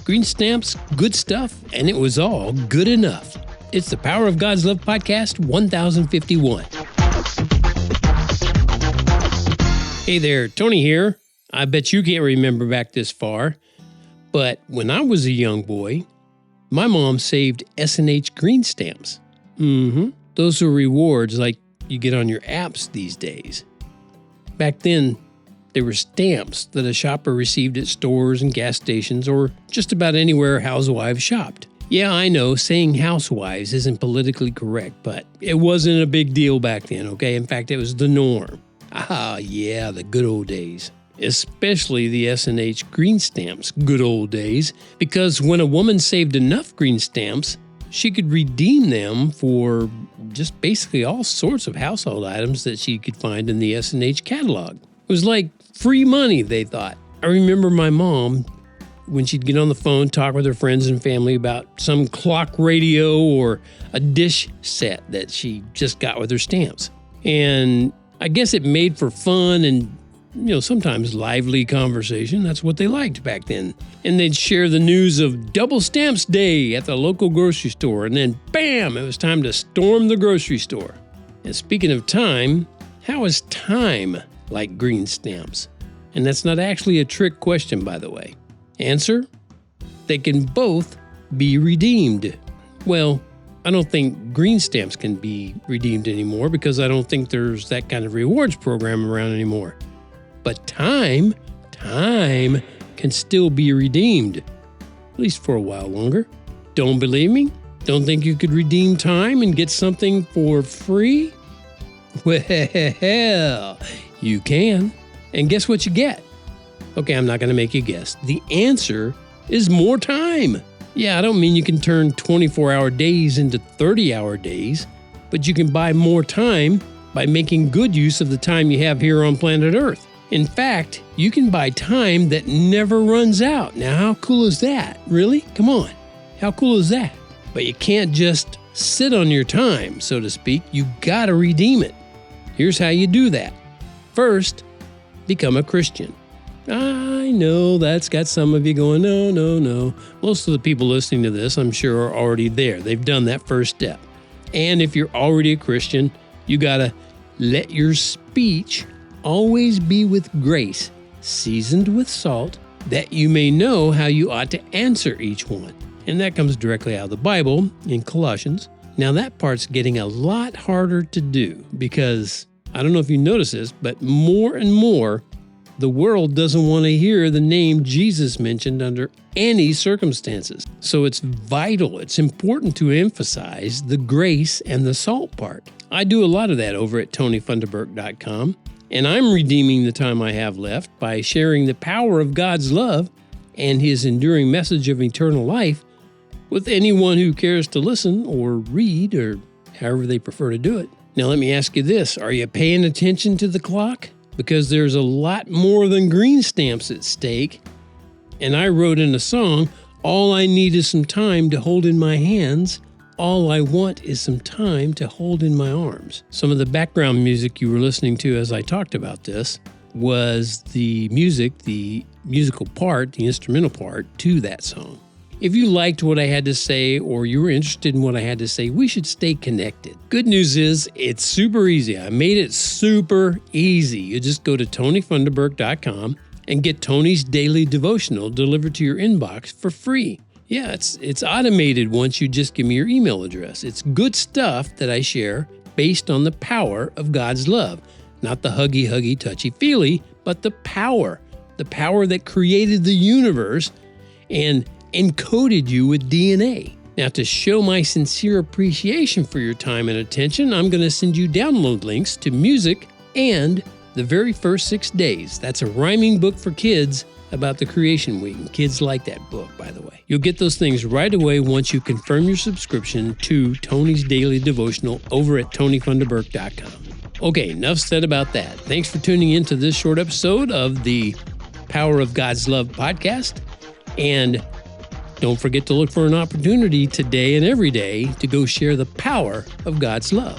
Green Stamps, good stuff, and it was all good enough. It's the Power of God's Love Podcast 1051. Hey there, Tony here. I bet you can't remember back this far, but when I was a young boy, my mom saved S&H Green Stamps. Those are rewards like you get on your apps these days. Back then, they were stamps that a shopper received at stores and gas stations or just about anywhere Housewives shopped. Yeah, I know saying Housewives isn't politically correct, but it wasn't a big deal back then, okay? In fact, it was the norm. Ah, yeah, the good old days. Especially the S&H Green Stamps good old days, because when a woman saved enough green stamps, she could redeem them for just basically all sorts of household items that she could find in the S&H catalog. It was like free money, they thought. I remember my mom, when she'd get on the phone, talk with her friends and family about some clock radio or a dish set that she just got with her stamps. And I guess it made for fun and, sometimes lively conversation. That's what they liked back then. And they'd share the news of Double Stamps Day at the local grocery store. And then, bam, it was time to storm the grocery store. And speaking of time, how is time like green stamps? And that's not actually a trick question, by the way. Answer: they can both be redeemed. Well, I don't think green stamps can be redeemed anymore because I don't think there's that kind of rewards program around anymore. But time can still be redeemed, at least for a while longer. Don't believe me? Don't think you could redeem time and get something for free? Well, you can. And guess what you get? Okay, I'm not going to make you guess. The answer is more time. Yeah, I don't mean you can turn 24-hour days into 30-hour days, but you can buy more time by making good use of the time you have here on planet Earth. In fact, you can buy time that never runs out. Now, how cool is that? Really? Come on. How cool is that? But you can't just sit on your time, so to speak. You gotta redeem it. Here's how you do that. First, become a Christian. I know that's got some of you going, no. Most of the people listening to this, I'm sure, are already there. They've done that first step. And if you're already a Christian, you gotta let your speech always be with grace, seasoned with salt, that you may know how you ought to answer each one. And that comes directly out of the Bible in Colossians. Now that part's getting a lot harder to do because, I don't know if you notice this, but more and more, the world doesn't want to hear the name Jesus mentioned under any circumstances. So it's vital, it's important to emphasize the grace and the salt part. I do a lot of that over at TonyFunderburk.com. And I'm redeeming the time I have left by sharing the power of God's love and His enduring message of eternal life with anyone who cares to listen or read or however they prefer to do it. Now let me ask you this, are you paying attention to the clock? Because there's a lot more than green stamps at stake. And I wrote in a song, all I need is some time to hold in my hands. All I want is some time to hold in my arms. Some of the background music you were listening to as I talked about this was the music, the musical part, the instrumental part to that song. If you liked what I had to say or you were interested in what I had to say, we should stay connected. Good news is it's super easy. I made it super easy. You just go to TonyFunderburk.com and get Tony's Daily Devotional delivered to your inbox for free. Yeah, it's automated once you just give me your email address. It's good stuff that I share based on the power of God's love. Not the huggy, touchy-feely, but the power that created the universe and encoded you with DNA. Now, to show my sincere appreciation for your time and attention, I'm going to send you download links to music and The Very First 6 Days. That's a rhyming book for kids about the creation week. Kids like that book, by the way. You'll get those things right away once you confirm your subscription to Tony's Daily Devotional over at TonyFunderburk.com. Okay, enough said about that. Thanks for tuning in to this short episode of the Power of God's Love podcast. And don't forget to look for an opportunity today and every day to go share the power of God's love.